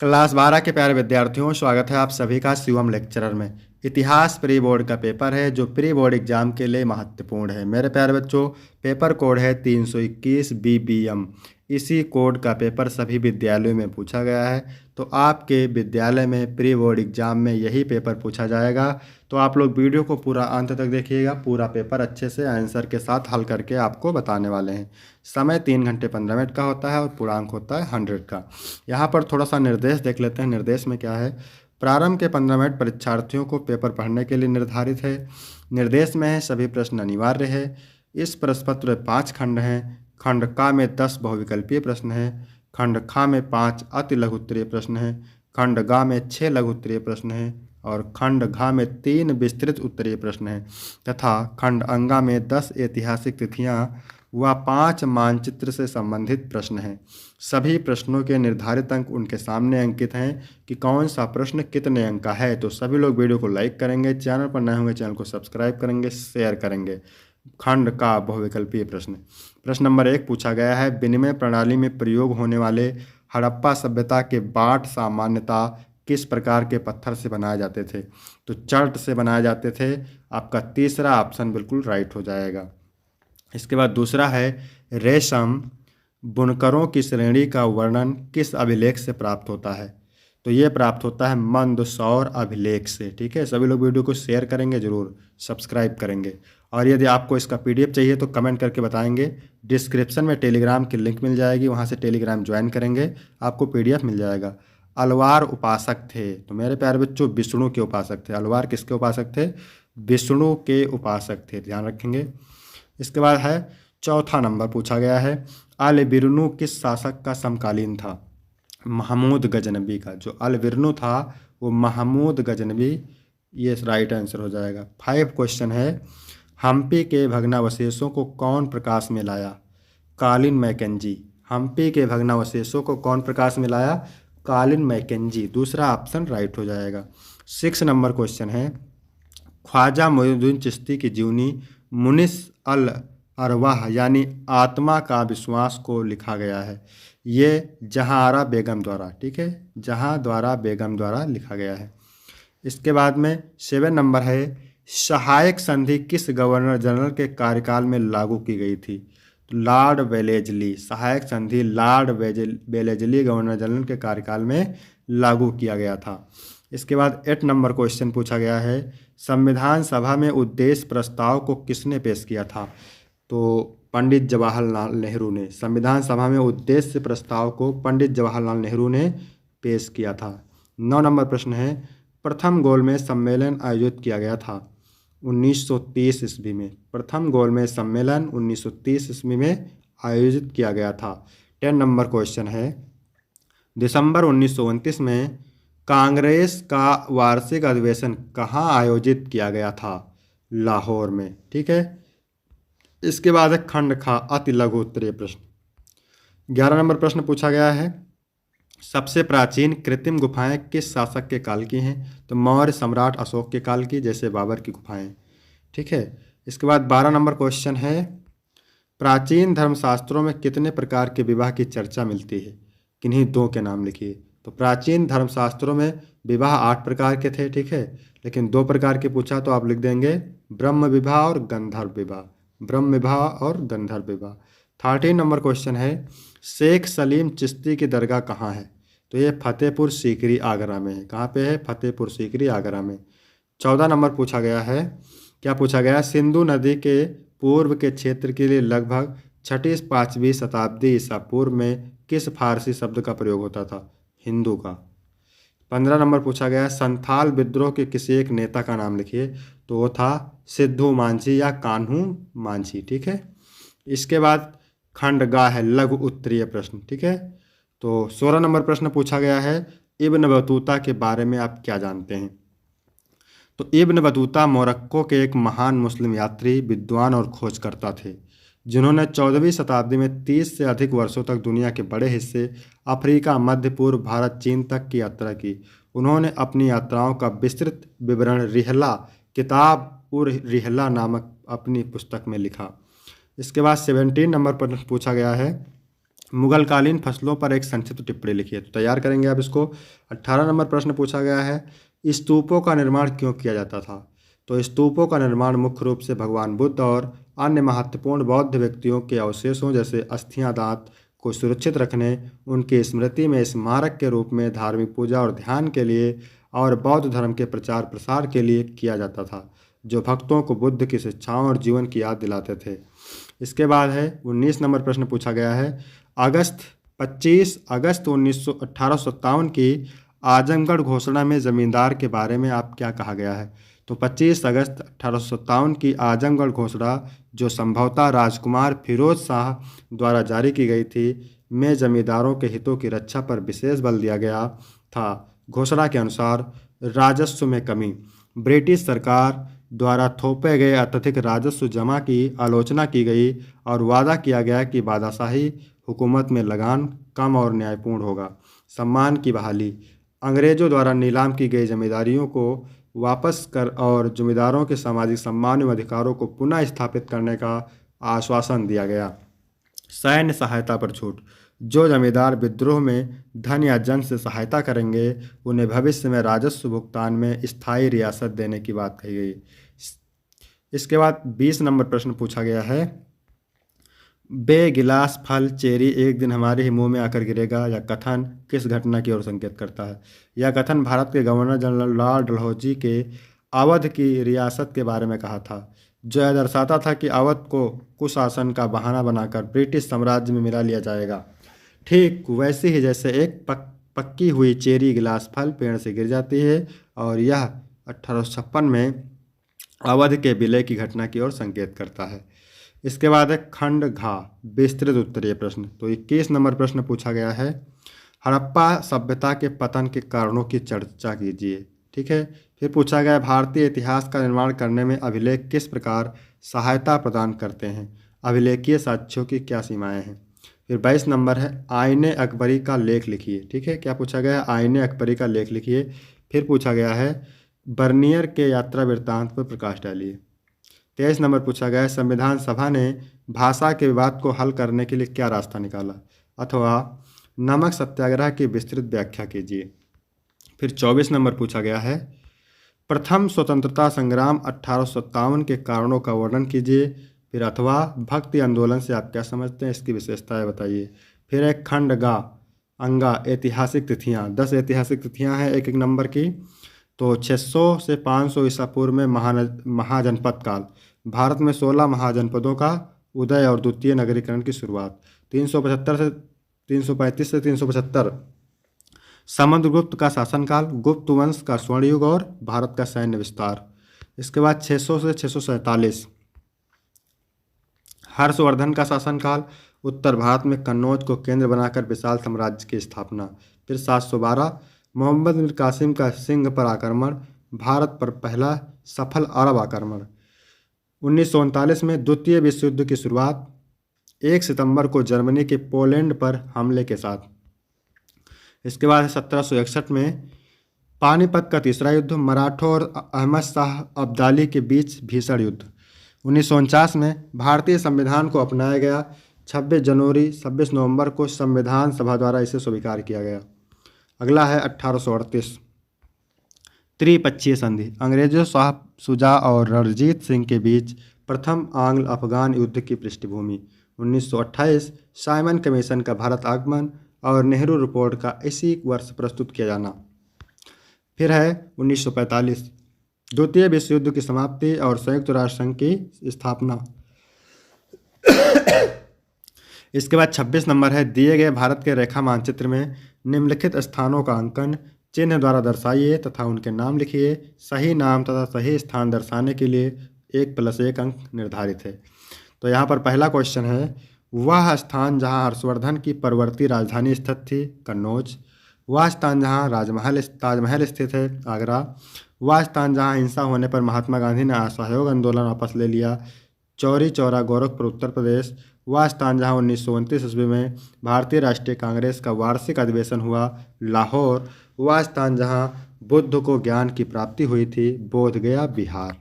Class 12 के प्यारे विद्यार्थियों, स्वागत है आप सभी का शिवम लेक्चरर में। इतिहास प्री बोर्ड का पेपर है जो प्री बोर्ड एग्जाम के लिए महत्वपूर्ण है। मेरे प्यारे बच्चों, पेपर कोड है 321 BBM। इसी कोड का पेपर सभी विद्यालयों में पूछा गया है, तो आपके विद्यालय में प्री बोर्ड एग्जाम में यही पेपर पूछा जाएगा। तो आप लोग वीडियो को पूरा अंत तक देखिएगा, पूरा पेपर अच्छे से आंसर के साथ हल करके आपको बताने वाले हैं। समय 3 घंटे 15 मिनट का होता है और पूर्णांक होता है 100 का। यहाँ पर थोड़ा सा निर्देश देख लेते हैं। निर्देश में क्या है? प्रारंभ के 15 मिनट परीक्षार्थियों को पेपर पढ़ने के लिए निर्धारित है। निर्देश में है सभी प्रश्न अनिवार्य है। इस प्रश्न पत्र में 5 खंड हैं। खंड का में 10 बहुविकल्पीय प्रश्न हैं। खंड खा में 5 अति लघु उत्तरीय प्रश्न हैं। खंड गा में 6 लघु उत्तरीय प्रश्न हैं और खंड घा में 3 विस्तृत उत्तरीय प्रश्न हैं तथा खंड अंगा में 10 ऐतिहासिक तिथियां व 5 मानचित्र से संबंधित प्रश्न हैं। सभी प्रश्नों के निर्धारित अंक उनके सामने अंकित हैं कि कौन सा प्रश्न कितने अंक का है। तो सभी लोग वीडियो को लाइक करेंगे, चैनल पर नए होंगे चैनल को सब्सक्राइब करेंगे, शेयर करेंगे। खंड का बहुविकल्पीय प्रश्न। प्रश्न नंबर 1 पूछा गया है, विनिमय प्रणाली में प्रयोग होने वाले हड़प्पा सभ्यता के बाट सामान्यता किस प्रकार के पत्थर से बनाए जाते थे? तो चर्ट से बनाए जाते थे। आपका तीसरा ऑप्शन बिल्कुल राइट हो जाएगा। इसके बाद दूसरा है, रेशम बुनकरों की श्रेणी का वर्णन किस अभिलेख से प्राप्त होता है? तो ये प्राप्त होता है मंदसौर अभिलेख से। ठीक है, सभी लोग वीडियो को शेयर करेंगे, जरूर सब्सक्राइब करेंगे। और यदि आपको इसका PDF चाहिए तो कमेंट करके बताएंगे। डिस्क्रिप्शन में टेलीग्राम की लिंक मिल जाएगी, वहाँ से टेलीग्राम ज्वाइन करेंगे, आपको PDF मिल जाएगा। अलवार उपासक थे, तो मेरे प्यारे बच्चों विष्णु के उपासक थे। अलवार किसके उपासक थे? विष्णु के उपासक थे, ध्यान रखेंगे। इसके बाद है चौथा नंबर पूछा गया है, अल बिरुनु किस शासक का समकालीन था? महमूद गजनबी का। जो अल बिरुनु था वो महमूद गजनबी, ये राइट आंसर हो जाएगा। 5 क्वेश्चन है, हम्पी के भग्नावशेषों को कौन प्रकाश में लाया? Colin McKenzie. हम्पी के भग्नावशेषों को कौन प्रकाश में लाया? Colin McKenzie. दूसरा ऑप्शन राइट हो जाएगा। 6 नंबर क्वेश्चन है, ख्वाजा मोइनुद्दीन चिश्ती की जीवनी मुनिस अल अरवाह यानी आत्मा का विश्वास को लिखा गया है। ये जहांआरा बेगम द्वारा, ठीक है, जहांआरा बेगम द्वारा लिखा गया है। इसके बाद में 7 नंबर है, सहायक संधि किस गवर्नर जनरल के कार्यकाल में लागू की गई थी? तो लॉर्ड वेलेजली। सहायक संधि लॉर्ड वेलेजली गवर्नर जनरल के कार्यकाल में लागू किया गया था। इसके बाद 8 नंबर क्वेश्चन पूछा गया है, संविधान सभा में उद्देश्य प्रस्ताव को किसने पेश किया था? तो पंडित जवाहरलाल नेहरू ने। संविधान सभा में उद्देश्य प्रस्ताव को पंडित जवाहरलाल नेहरू ने पेश किया था। 9 नंबर प्रश्न है, प्रथम गोलमेज सम्मेलन आयोजित किया गया था 1930 ईस्वी में। प्रथम गोलमेज सम्मेलन 1930 ईस्वी में आयोजित किया गया था। 10 नंबर क्वेश्चन है, दिसंबर 1929 में कांग्रेस का वार्षिक अधिवेशन कहाँ आयोजित किया गया था? लाहौर में। ठीक है। इसके बाद है खंड खा अति लघु उत्तरीय प्रश्न। 11 नंबर प्रश्न पूछा गया है, सबसे प्राचीन कृत्रिम गुफाएं किस शासक के काल की हैं? तो मौर्य सम्राट अशोक के काल की, जैसे बाबर की गुफाएं। ठीक है। इसके बाद 12 नंबर क्वेश्चन है, प्राचीन धर्मशास्त्रों में कितने प्रकार के विवाह की चर्चा मिलती है? किन्हीं 2 के नाम लिखिए। तो प्राचीन धर्मशास्त्रों में विवाह 8 प्रकार के थे, ठीक है, लेकिन 2 प्रकार के पूछा तो आप लिख देंगे ब्रह्म विवाह और गंधर्व विवाह। ब्रह्म विवाह और गंधर्व विवाह। 13 नंबर क्वेश्चन है, शेख सलीम चिश्ती की दरगाह कहाँ है? तो ये फतेहपुर सीकरी आगरा में है। कहाँ पे है? फतेहपुर सीकरी आगरा में। 14 नंबर पूछा गया है, क्या पूछा गया? सिंधु नदी के पूर्व के क्षेत्र के लिए लगभग 6वीं-5वीं शताब्दी ईसा पूर्व में किस फारसी शब्द का प्रयोग होता था? हिंदू का। 15 नंबर पूछा गया, संथाल विद्रोह के किसी एक नेता का नाम लिखिए। तो वो था सिद्धू मांझी या कान्हू मांझी। ठीक है। इसके बाद खंड गा है लघु उत्तरीय प्रश्न। ठीक है। तो 16 नंबर प्रश्न पूछा गया है, इब्न बतूता के बारे में आप क्या जानते हैं? तो इब्न बतूता मोरक्को के एक महान मुस्लिम यात्री, विद्वान और खोजकर्ता थे, जिन्होंने 14वीं शताब्दी में 30 से अधिक वर्षों तक दुनिया के बड़े हिस्से अफ्रीका, मध्य पूर्व, भारत, चीन तक की यात्रा की। उन्होंने अपनी यात्राओं का विस्तृत विवरण रिहला किताब उर रिहला नामक अपनी पुस्तक में लिखा। इसके बाद 17 नंबर पर पूछा गया है, मुगलकालीन फसलों पर एक संक्षिप्त टिप्पणी लिखिए। तो तैयार करेंगे आप इसको। 18 नंबर प्रश्न पूछा गया है, स्तूपों का निर्माण क्यों किया जाता था? तो स्तूपों का निर्माण मुख्य रूप से भगवान बुद्ध और अन्य महत्वपूर्ण बौद्ध व्यक्तियों के अवशेषों जैसे अस्थियां दांत को सुरक्षित रखने, उनकी स्मृति में स्मारक के रूप में, धार्मिक पूजा और ध्यान के लिए और बौद्ध धर्म के प्रचार प्रसार के लिए किया जाता था, जो भक्तों को बुद्ध की शिक्षाओं और जीवन की याद दिलाते थे। इसके बाद है 19 नंबर प्रश्न पूछा गया है, अगस्त 25 अगस्त 1857 की आजमगढ़ घोषणा में जमींदार के बारे में आप क्या कहा गया है? तो 25 अगस्त 1857 की आजमगढ़ घोषणा, जो संभवतः राजकुमार फिरोज शाह द्वारा जारी की गई थी, में जमींदारों के हितों की रक्षा पर विशेष बल दिया गया था। घोषणा के अनुसार राजस्व में कमी, ब्रिटिश सरकार द्वारा थोपे गए अत्यधिक राजस्व जमा की आलोचना की गई और वादा किया गया कि बादशाही हुकूमत में लगान कम और न्यायपूर्ण होगा। सम्मान की बहाली, अंग्रेजों द्वारा नीलाम की गई जमींदारियों को वापस कर और जमींदारों के सामाजिक सम्मान एवं अधिकारों को पुनः स्थापित करने का आश्वासन दिया गया। सैन्य सहायता पर छूट, जो जमींदार विद्रोह में धन या जन से सहायता करेंगे, उन्हें भविष्य में राजस्व भुगतान में स्थायी रियासत देने की बात कही गई। इसके बाद 20 नंबर प्रश्न पूछा गया है, बेगिलास फल चेरी एक दिन हमारे ही मुंह में आकर गिरेगा, यह कथन किस घटना की ओर संकेत करता है? यह कथन भारत के गवर्नर जनरल लॉर्ड डलहौजी के अवध की रियासत के बारे में कहा था, जो यह दर्शाता था कि अवध को कुशासन का बहाना बनाकर ब्रिटिश साम्राज्य में मिला लिया जाएगा। ठीक वैसे ही जैसे एक पक्की हुई चेरी गिलास फल पेड़ से गिर जाती है, और यह 1856 में अवध के विलय की घटना की ओर संकेत करता है। इसके बाद है खंड घा, विस्तृत उत्तरीय प्रश्न। तो 21 नंबर प्रश्न पूछा गया है, हड़प्पा सभ्यता के पतन के कारणों की चर्चा कीजिए। ठीक है। फिर पूछा गया, भारतीय इतिहास का निर्माण करने में अभिलेख किस प्रकार सहायता प्रदान करते हैं? अभिलेखीय साक्ष्यों की क्या सीमाएं हैं? फिर 22 नंबर है, आईने अकबरी का लेख लिखिए। ठीक है, क्या पूछा गया है? आईने अकबरी का लेख लिखिए। फिर पूछा गया है, बर्नियर के यात्रा वृत्तांत पर प्रकाश डालिए। 23 नंबर पूछा गया है, संविधान सभा ने भाषा के विवाद को हल करने के लिए क्या रास्ता निकाला? अथवा नमक सत्याग्रह की विस्तृत व्याख्या कीजिए। फिर 24 नंबर पूछा गया है, प्रथम स्वतंत्रता संग्राम 1857 के कारणों का वर्णन कीजिए। फिर अथवा भक्ति आंदोलन से आप क्या समझते हैं, इसकी विशेषताएं बताइए। फिर एक खंड गा अंगा, ऐतिहासिक तिथियां, 10 ऐतिहासिक तिथियां हैं एक एक नंबर की। तो 600 से 500 ईसा पूर्व में महाजनपद काल, भारत में 16 महाजनपदों का उदय और द्वितीय नगरीकरण की शुरुआत। 335 से 375 समुद्रगुप्त का शासनकाल, गुप्त वंश का स्वर्ण युग और भारत का सैन्य विस्तार। इसके बाद 600 से 647 हर्षवर्धन का शासनकाल, उत्तर भारत में कन्नौज को केंद्र बनाकर विशाल साम्राज्य की स्थापना। फिर 712 मोहम्मद बिन कासिम का सिंध पर आक्रमण, भारत पर पहला सफल अरब आक्रमण। 1939 में द्वितीय विश्व युद्ध की शुरुआत, 1 सितंबर को जर्मनी के पोलैंड पर हमले के साथ। इसके बाद 1761 में पानीपत का तीसरा युद्ध, मराठों और अहमद शाह अब्दाली के बीच भीषण युद्ध। 1949 में भारतीय संविधान को अपनाया गया, 26 जनवरी 26 नवंबर को संविधान सभा द्वारा इसे स्वीकार किया गया। अगला है 1838 त्रिपक्षीय संधि, अंग्रेजों शाह शुजा और रणजीत सिंह के बीच प्रथम आंग्ल अफगान युद्ध की पृष्ठभूमि। 1928 साइमन कमीशन का भारत आगमन और नेहरू रिपोर्ट का इसी वर्ष प्रस्तुत किया जाना। फिर है 1945 द्वितीय विश्व युद्ध की समाप्ति और संयुक्त राष्ट्र संघ की स्थापना। इसके बाद 26 नंबर है, दिए गए भारत के रेखा मानचित्र में निम्नलिखित स्थानों का अंकन चिन्ह द्वारा दर्शाइए तथा उनके नाम लिखिए। सही नाम तथा सही स्थान दर्शाने के लिए 1+1 अंक निर्धारित है। तो यहाँ पर पहला क्वेश्चन है, वह स्थान जहाँ हर्षवर्धन की परवर्ती राजधानी स्थित थी, कन्नौज। वह स्थान जहाँ ताजमहल स्थित है, आगरा। वह स्थान जहाँ हिंसा होने पर महात्मा गांधी ने असहयोग आंदोलन वापस ले लिया, चौरी चौरा, गोरखपुर, उत्तर प्रदेश। वह स्थान जहाँ 1929 ईस्वी में भारतीय राष्ट्रीय कांग्रेस का वार्षिक अधिवेशन हुआ, लाहौर। वह स्थान जहाँ बुद्ध को ज्ञान की प्राप्ति हुई थी, बोधगया, बिहार।